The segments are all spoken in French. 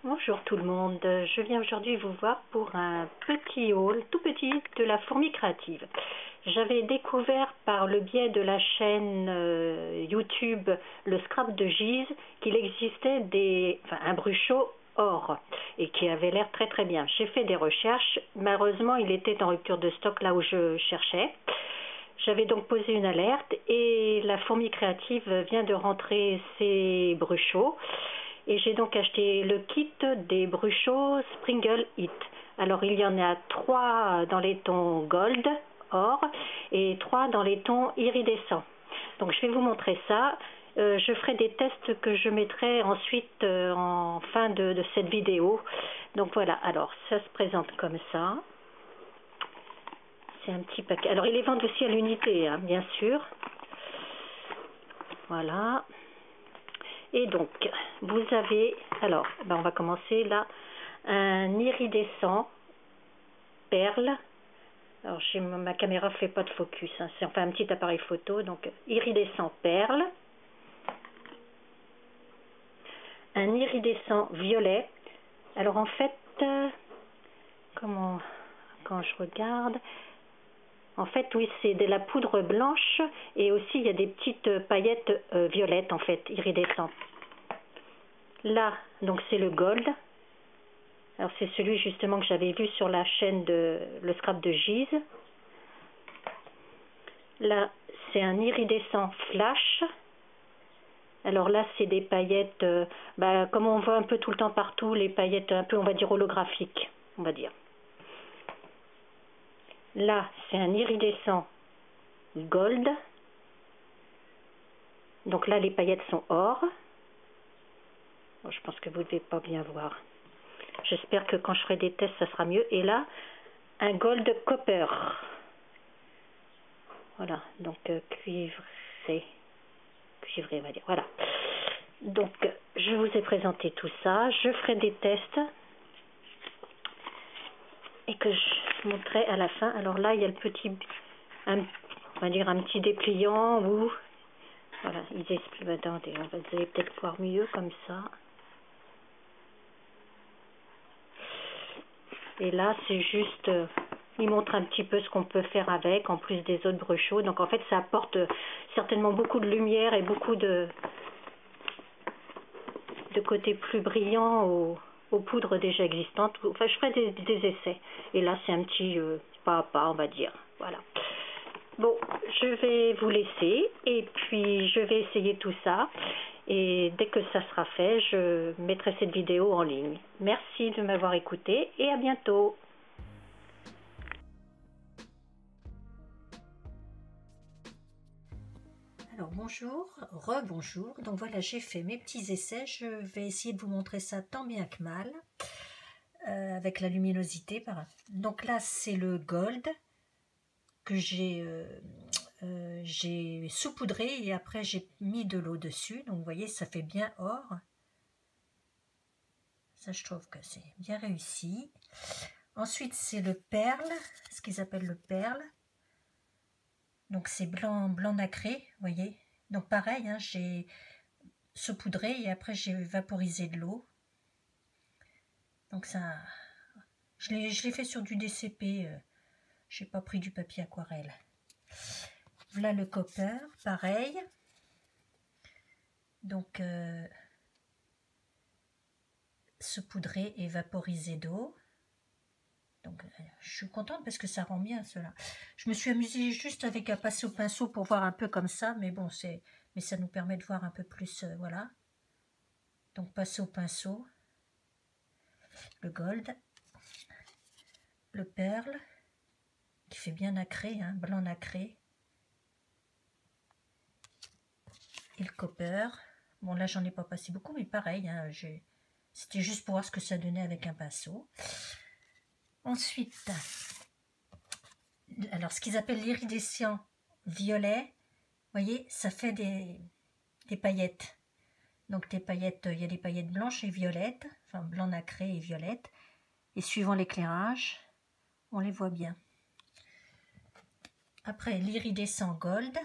Bonjour tout le monde, je viens aujourd'hui vous voir pour un petit haul, tout petit, de la fourmi créative. J'avais découvert par le biais de la chaîne YouTube le scrap de Gise qu'il existait un bruchot or et qui avait l'air très très bien. J'ai fait des recherches, malheureusement il était en rupture de stock là où je cherchais. J'avais donc posé une alerte et la fourmi créative vient de rentrer ses bruchots. Et j'ai donc acheté le kit des bruchots Sprinkle It. Alors il y en a 3 dans les tons gold, or, et 3 dans les tons iridescents. Donc je vais vous montrer ça. Je ferai des tests que je mettrai ensuite en fin de cette vidéo. Donc voilà, alors ça se présente comme ça. C'est un petit paquet. Alors ils les vendent aussi à l'unité, hein, bien sûr. Voilà. Et donc, vous avez, alors, on va commencer là, un iridescent perle. Alors, ma caméra ne fait pas de focus, hein, c'est enfin un petit appareil photo, donc iridescent perle. Un iridescent violet. Alors, en fait, quand je regarde, en fait, oui, c'est de la poudre blanche et aussi il y a des petites paillettes violettes, en fait, iridescentes. Là, donc c'est le gold. Alors c'est celui justement que j'avais vu sur la chaîne de le scrap de Gise. Là, c'est un iridescent flash. Alors là, c'est des paillettes, comme on voit un peu tout le temps partout, les paillettes un peu, on va dire, holographiques, on va dire. Là, c'est un iridescent gold. Donc là, les paillettes sont or. Bon, je pense que vous ne devez pas bien voir. J'espère que quand je ferai des tests, ça sera mieux. Et là, un gold copper. Voilà, donc cuivré, on va dire. Voilà. Donc, je vous ai présenté tout ça. Je ferai des tests et que je montrerai à la fin. Alors là, il y a le petit, on va dire un petit dépliant où, voilà, ils expliquent. Attendez, vous allez peut-être voir mieux comme ça. Et là, c'est juste, il montre un petit peu ce qu'on peut faire avec, en plus des autres bruchots. Donc en fait, ça apporte certainement beaucoup de lumière et beaucoup de côté plus brillant aux poudres déjà existantes. Enfin, je ferai des essais. Et là, c'est un petit pas à pas, on va dire. Voilà. Bon, je vais vous laisser et puis je vais essayer tout ça. Et dès que ça sera fait, je mettrai cette vidéo en ligne. Merci de m'avoir écouté et à bientôt. Alors bonjour, rebonjour. Donc voilà, j'ai fait mes petits essais. Je vais essayer de vous montrer ça tant bien que mal, avec la luminosité. Donc là, c'est le gold que j'ai saupoudré et après j'ai mis de l'eau dessus. Donc vous voyez, ça fait bien or. Ça, je trouve que c'est bien réussi. Ensuite, c'est le perle, ce qu'ils appellent le perle. Donc c'est blanc nacré, vous voyez. Donc pareil, hein, j'ai saupoudré et après j'ai vaporisé de l'eau. Donc ça, je l'ai fait sur du DCP, j'ai pas pris du papier aquarelle. Voilà le copper, pareil. Donc saupoudré et vaporisé d'eau. Donc je suis contente parce que ça rend bien cela. Je me suis amusée juste avec à passer au pinceau pour voir un peu comme ça, mais bon, mais ça nous permet de voir un peu plus, voilà. Donc passer au pinceau, le gold, le perle, qui fait bien nacré, hein, blanc nacré, et le copper. Bon là j'en ai pas passé beaucoup, mais pareil, hein, c'était juste pour voir ce que ça donnait avec un pinceau. Ensuite, alors ce qu'ils appellent l'iridescent violet, vous voyez, ça fait des paillettes. Donc des paillettes, il y a des paillettes blanches et violettes, enfin blanc nacré et violette. Et suivant l'éclairage, on les voit bien. Après l'iridescent gold,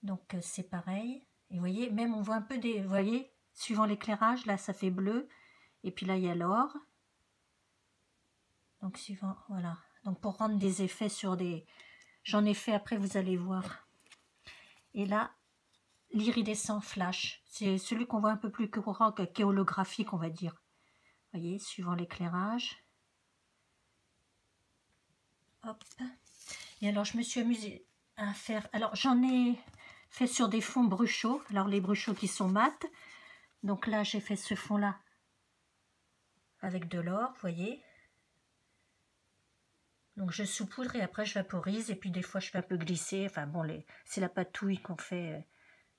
donc c'est pareil. Et vous voyez, même on voit un peu vous voyez, suivant l'éclairage, là ça fait bleu. Et puis là, il y a l'or. Donc suivant, voilà. Donc pour rendre des effets sur des... J'en ai fait après, vous allez voir. Et là, l'iridescent flash. C'est celui qu'on voit un peu plus courant, qui est holographique, on va dire. Vous voyez, suivant l'éclairage. Hop. Et alors, je me suis amusée à faire... Alors, j'en ai fait sur des fonds bruchaux. Alors, les bruchaux qui sont mat. Donc là, j'ai fait ce fond-là avec de l'or, vous voyez. Donc, je saupoudre et après, je vaporise. Et puis, des fois, je fais un peu glisser. Enfin, bon, c'est la patouille qu'on fait.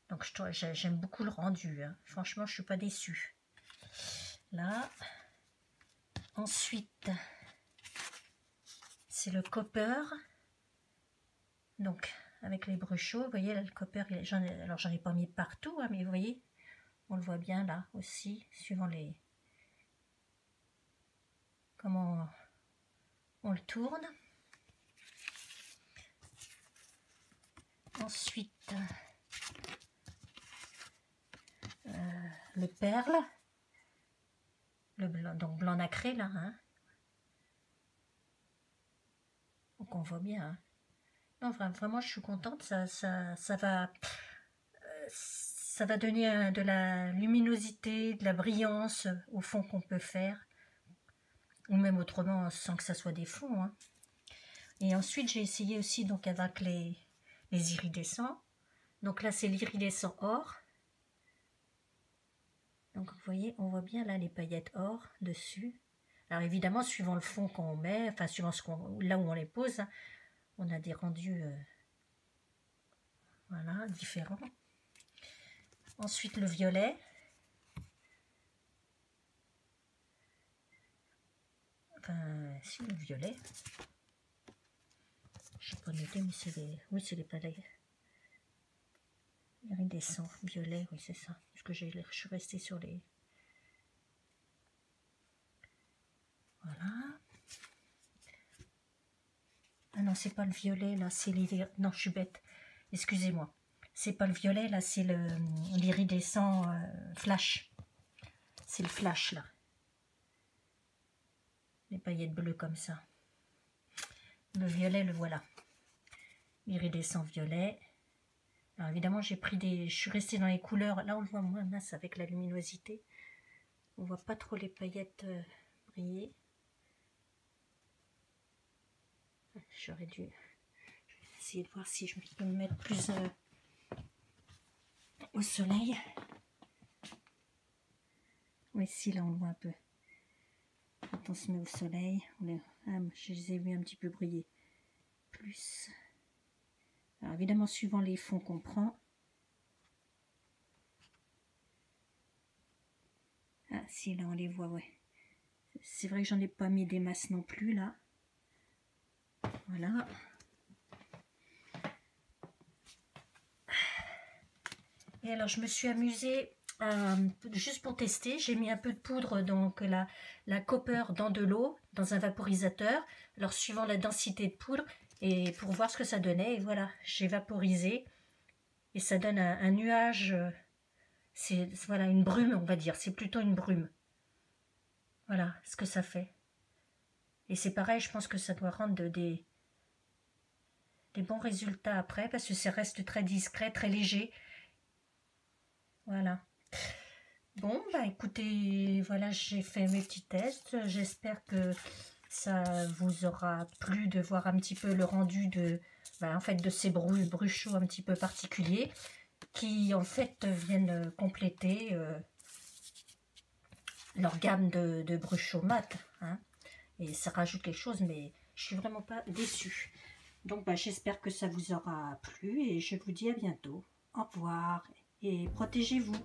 Donc, j'aime beaucoup le rendu. Hein. Franchement, je ne suis pas déçue. Là. Ensuite, c'est le copper. Donc, avec les bruchaux, vous voyez, là, le copper, alors j'en ai pas mis partout, hein, mais vous voyez, on le voit bien là aussi, suivant les... comment on le tourne. Ensuite, le perle, le blanc, donc blanc nacré là, hein. Donc on voit bien, hein. Non, vraiment, je suis contente, ça va donner de la luminosité, de la brillance au fond qu'on peut faire, ou même autrement sans que ça soit des fonds. Hein. Et ensuite, j'ai essayé aussi donc avec les iridescents. Donc là, c'est l'iridescent or. Donc vous voyez, on voit bien là les paillettes or dessus. Alors évidemment, suivant le fond qu'on met, enfin suivant là où on les pose, hein, on a des rendus voilà, différents. Ensuite, le violet. Enfin, si, le violet. Je n'ai pas noté, mais c'est les... Oui, c'est les paillettes. Iridescent, violet, oui, c'est ça. Parce que je suis restée sur les... Voilà. Ah non, c'est pas le violet, là, c'est les... Non, je suis bête. Excusez-moi. C'est pas le violet, là, c'est l'iridescent flash. C'est le flash, là. Les paillettes bleues comme ça. Le violet, le voilà. L'iridescent violet. Alors évidemment, j'ai pris des... Je suis restée dans les couleurs. Là, on le voit moins mince avec la luminosité. On voit pas trop les paillettes briller. J'aurais dû essayer de voir si je peux me mettre plus au soleil. Oui, si, là, on le voit un peu. Quand on se met au soleil, je les ai vus un petit peu briller. Plus. Alors évidemment, suivant les fonds qu'on prend. Ah, si, là, on les voit, ouais. C'est vrai que j'en ai pas mis des masses non plus, là. Voilà. Et alors, je me suis amusée, juste pour tester, j'ai mis un peu de poudre, donc la copper dans de l'eau, dans un vaporisateur. Alors, suivant la densité de poudre, et pour voir ce que ça donnait. Et voilà, j'ai vaporisé. Et ça donne un nuage, c'est voilà, une brume, on va dire. C'est plutôt une brume. Voilà ce que ça fait. Et c'est pareil, je pense que ça doit rendre des bons résultats après, parce que ça reste très discret, très léger. Voilà. Bon, bah écoutez, voilà, j'ai fait mes petits tests. J'espère que ça vous aura plu de voir un petit peu le rendu de, en fait, de ces bruchaux un petit peu particuliers qui, en fait, viennent compléter leur gamme de bruchaux mat. Hein. Et ça rajoute quelque chose, mais je suis vraiment pas déçue. Donc, bah, j'espère que ça vous aura plu et je vous dis à bientôt. Au revoir et protégez-vous.